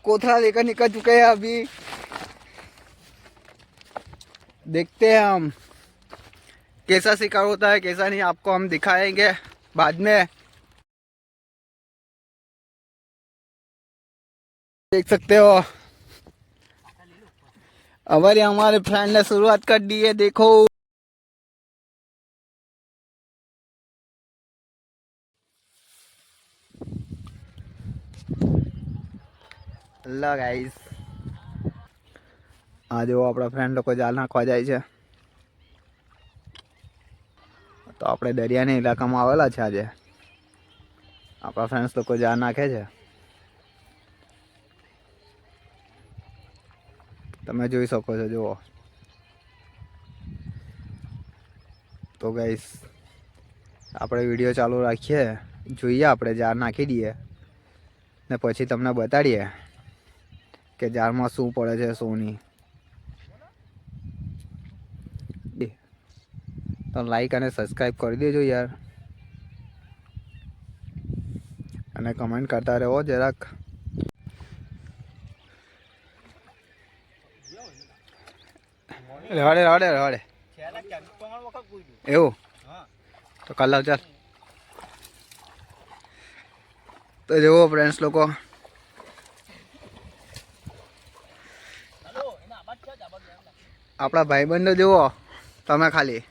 कोथरा लेकर निकल चुके हैं। अभी देखते हैं हम कैसा शिकार होता है कैसा नहीं, आपको हम दिखाएंगे बाद में। देख सकते हो हमारे फ्रेंड ने शुरुआत कर दी है, देखो। હેલો ગાઈસ, આ જો આપણા ફ્રેન્ડ લોકો જાલ નાખવા જાય છે. તો આપણે દરિયાના ઇલાકામાં આવેલા છે. આજે આપણા ફ્રેન્ડ્સ લોકો જાલ નાખે છે. તમે જોઈ શકો છો, જુઓ. તો ગાઈસ આપણે વિડીયો ચાલુ રાખીએ, જોઈએ, આપણે જાર નાખી દઈએ ને પછી તમને બતાડીએ કે જારમાં શું પડે છે શું નહીં. તો લાઈક અને સબસ્ક્રાઈબ કરી દેજો યાર, અને કમેન્ટ કરતા રહો જરાક. રેવાડે એવું તો કલાક ચાલ. તો જુઓ ફ્રેન્ડ્સ લોકો, આપણા ભાઈબંધો જુઓ તમે, ખાલી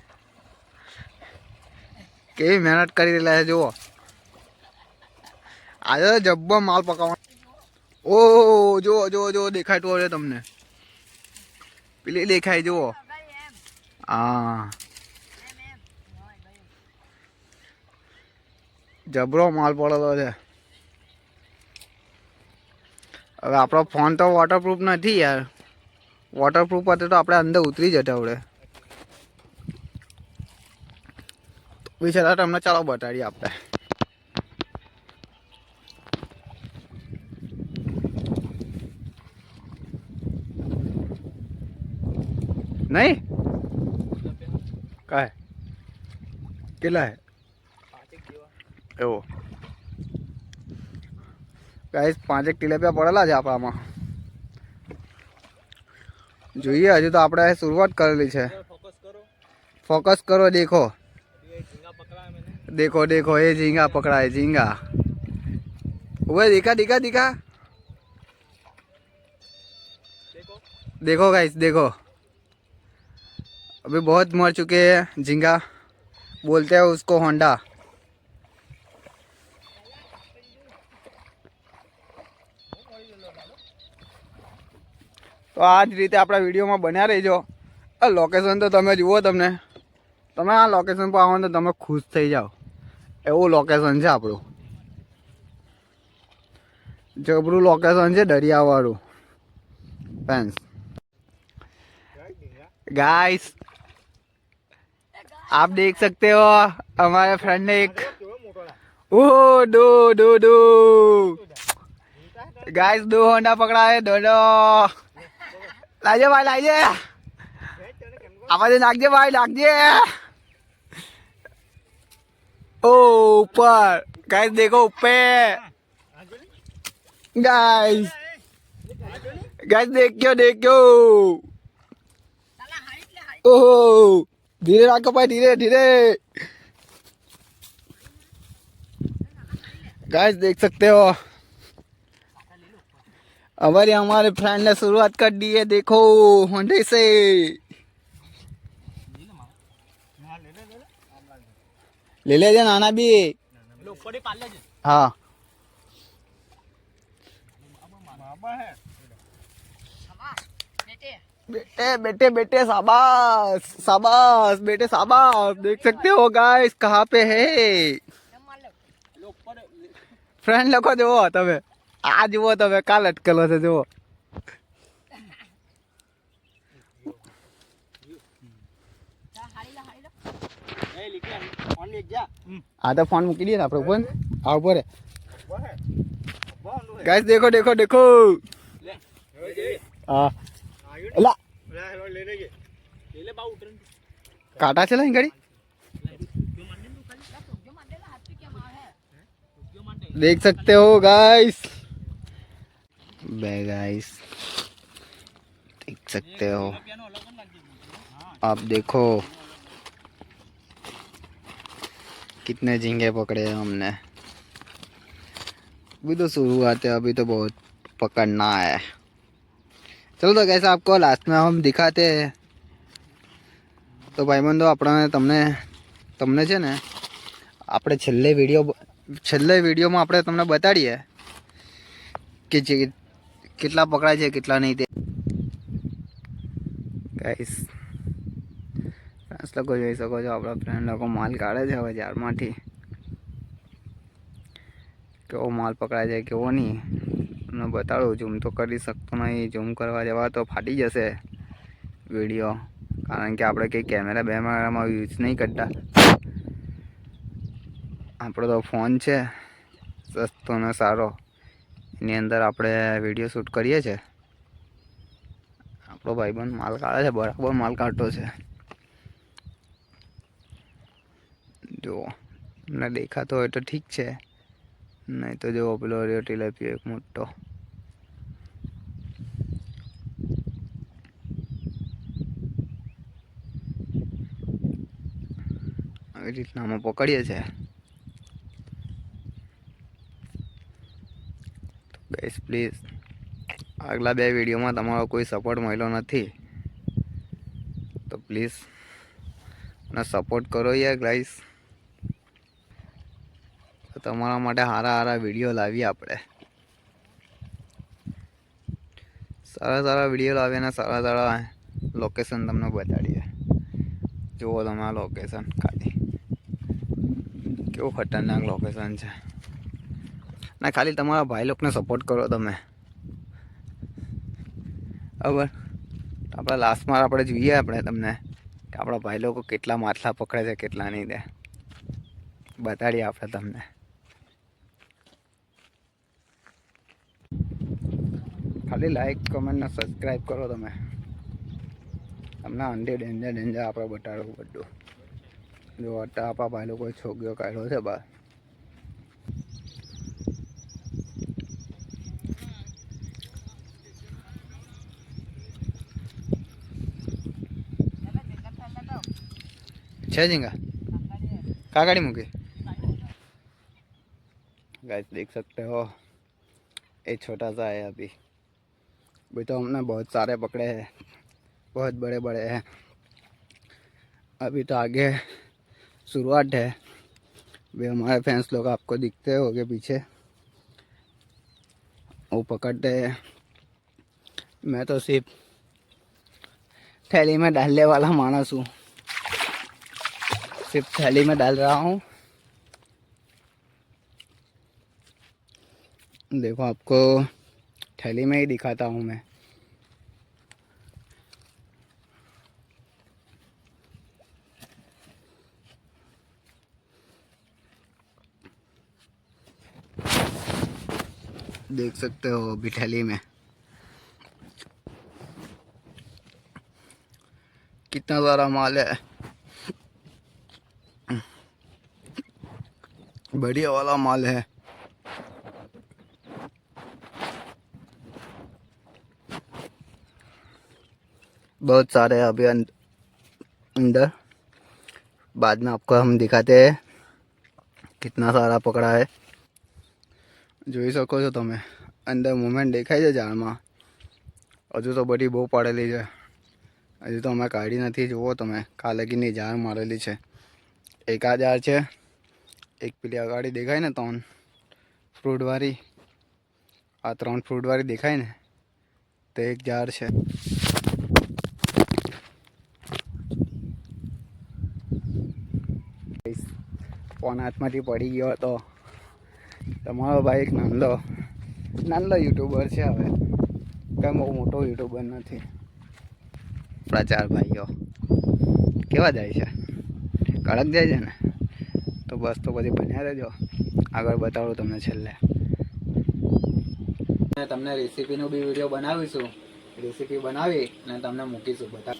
કેવી મહેનત કરી રહેલા છે જુઓ. આજે જબ્બો માલ પકાવવાનો. ઓ જુઓ જુઓ જુઓ, દેખાતું હોય તમને, પેલી દેખાય જુઓ. હા, જબરો માલ પડેલો છે. હવે આપણો ફોન તો વોટરપ્રૂફ નથી યાર. વોટરપ્રૂફ હતો તો આપણે અંદર ઉતરી જતા આવડે. વિચાર તમને ચાલો બતાડીએ આપણે. નહીં કાંઈ કેટલા હે એવો ગાઈસ, 5 ટીલેપિયા પડેલા છે આપણામાં. જોઈએ, હજુ તો આપણે શરૂઆત કરેલી છે. फोकस करो, देखो देखो देखो, ये झींगा पकड़ा है, झींगा. वो दिखा दिखा दिखा, देखो गाइस देखो. अभी बहुत मर चुके हैं झींगा, बोलते हैं उसको होंडा. તો આ જ રીતે આપણા વિડીયોમાં બન્યા રહેજો. આ લોકેશન તો તમે જુઓ, તમે આ લોકેશન પર આવો તો તમે ખુશ થઈ જાઓ. એવું લોકેશન છે આપણું, જબરું લોકેશન છે, દરિયાવાળું. ફ્રેન્ડ્સ गाइस, आप देख सकते हो हमारे फ्रेंड ने एक दो गाइस 2 होंडा पकड़ा है. दो लाइए भाई, लाइए, आवाज नाखजे भाई, नाखजे. ओ ऊपर गाइस, देखो ऊपर गाइस. गाइस देखो. ओह, धीरे रखो भाई, धीरे धीरे. गाइस देख सकते हो हमारे फ्रेंड ने शुरुआत कर दी है, देखो होंडे से. ले ले नाना भी. हाँ, बेटे बेटे बेटे, शाबाश शाबाश बेटे, शाबाश. देख सकते हो गाइस कहाँ पे है फ्रेंड लोग. जुओ તમે, આ જુઓ તમે, કાલ અટકેલો છે જુઓ. આ તો ફોન મૂકી દઈએ ને આપણે ઉપર. આ ઉપર ગાઈસ, देखो देखो देखो. હા, એલા કાંટા છે ને ગાડી. देख सकते हो गाइस, गाइस देख सकते हो आप, देखो कितने झींगे पकड़े हैं हमने। अभी तो शुरुआत है, अभी तो बहुत पकड़ना है। चलो तो कैसे आपको लास्ट में हम दिखाते हैं। तो भाईबंधो આપણે તમને છે ને આપણે છેલ્લે વિડીયોમાં આપણે તમને બતાડીએ કે જે કેટલા પકડાય છે કેટલા નહીં તે। ગાઈસ ફ્રેન્ડ્સ લોકો જોઈ શકો છો, આપણા ફ્રેન્ડ લોકો માલ કાઢે છે હવે જારમાંથી। કેવો માલ પકડાય છે કેવો નહીં તમને બતાડું। ઝૂમ તો કરી શકતો નહીં, ઝૂમ કરવા જવા તો ફાટી જશે વિડીયો, કારણ કે આપણે કંઈ કેમેરામાં યુઝ નહીં કરતા। આપણો તો ફોન છે સસ્તો ને સારો, એની અંદર આપણે વિડીયો શૂટ કરીએ છીએ। આપણો ભાઈબંધ માલ કાઢે છે, બરાબર માલ કાઢતો છે। જો તમને દેખાતો હોય તો ઠીક છે, નહીં તો જો પેલો ટીલેપી એક મોટો। આવી રીતના અમે પકડીએ છીએ। ગાઈસ પ્લીઝ આગલા 2 વિડીયોમાં તમારો કોઈ સપોર્ટ મળ્યો નથી, તો પ્લીઝ મને સપોર્ટ કરો યાર ગાઈસ। તમારા માટે સારા વિડીયો લાવીએ આપણે, સારા વિડીયો લાવીએ અને સારા લોકેશન તમને બતાડીએ। જુઓ તમે આ લોકેશન, ખાલી કેવું ખતરનાક લોકેશન છે ના। ખાલી તમારા ભાઈ લોકોને સપોર્ટ કરો તમે, બરાબર। આપણે લાસ્ટમાં આપણે જોઈએ આપણે તમને કે આપણા ભાઈ લોકો કેટલા માછલા પકડે છે કેટલા નહીં તે બતાડીએ આપણે તમને। ખાલી લાઈક કમેન્ટ ને સબસ્ક્રાઈબ કરો તમે, તમને અંડે ડેન્જર આપણે બતાડવું બધું। જો અત્યારે આપણા ભાઈ લોકોએ છોકરીઓ કાઢ્યો છે બહાર। છે झींगा कहाँ गाड़ी मुकी। गाइस देख सकते हो ये छोटा सा है अभी तो हमने बहुत सारे पकड़े हैं, बहुत बड़े बड़े हैं। अभी तो आगे शुरुआत है। वे हमारे फैंस लोग आपको दिखते होंगे पीछे, वो पकड़ते हैं। मैं तो सिर्फ थैली में डालने वाला मानस हूँ, सिर्फ थैली में डाल रहा हूँ। देखो आपको थैली में ही दिखाता हूँ मैं। देख सकते हो अभी थैली में कितना सारा माल है। बढ़िया वाला माल है। बहुत सारे अभी अंदर, बाद में आपको हम दिखाते हैं कितना सारा पकड़ा है। જોઈ શકો છો તમે અંદર મૂવમેન્ટ દેખાય છે ઝાડમાં। હજુ તો બધી બહુ પડેલી છે, હજુ તો અમે કાઢી નથી। જુઓ તમે કાલેગીની ઝાડ મારેલી છે। એક આ ઝાડ છે, એક પેલી અગાડી દેખાય ને 3 ફ્રૂટવાળી, આ 3 ફ્રૂટવાળી દેખાય ને તો એક ઝાડ છે। ફોન હાથમાંથી પડી ગયો હતો। તમારો ભાઈ એક નાનલો યુટ્યુબર છે, હવે કંઈ બહુ મોટો યુટ્યુબર નથી। આપણા 4 ભાઈઓ કેવા જાય છે, કડક જાય છે ને। તો બસ તો પછી બન્યા રહેજો, આગળ બતાવું તમને છેલ્લે। તમને રેસીપીનો બી વિડીયો બનાવીશું, રેસીપી બનાવી અને તમને મૂકીશું બતા।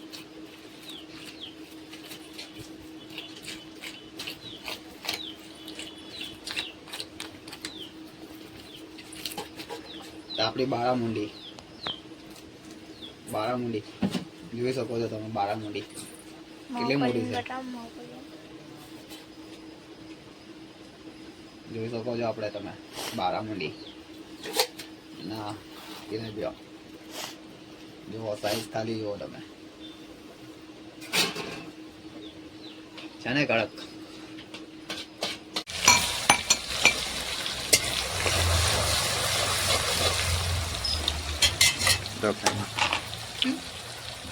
આપણી બારામુંડી જોઈ શકો છો તમે. બારામુંડી કેટલી મોટી છે જોઈ શકો છો આપણે તમે. બારામુંડી ના એને જો સાઈઝ ખાલી જુઓ તમે છે ને કડક.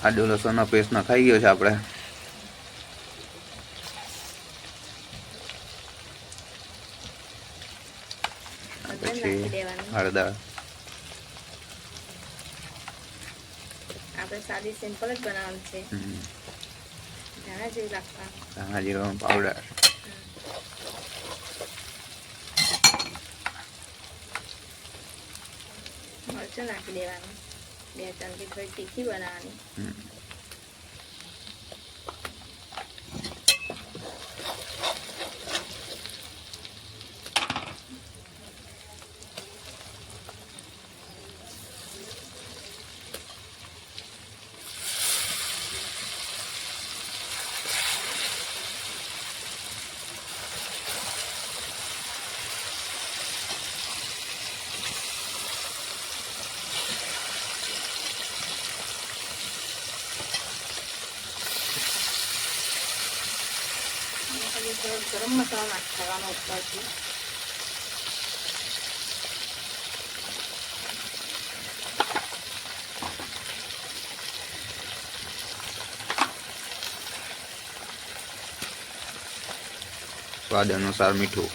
આદુ લસણનો પેસ્ટ નખાઈ ગયો છે આપણે. પછી હળદર. આપણે સાદી સિમ્પલ જ બનાવવાનું છે. ધાણા જીરું નાખવાનું. ધાણા જીરું પાવડર. મરચું નાખી દેવાનું. 2 ચમચી થોડી તીખી બનાવવાની. ગરમ મસાલો નાખવાનો ઉપરથી. સ્વાદ અનુસાર મીઠું.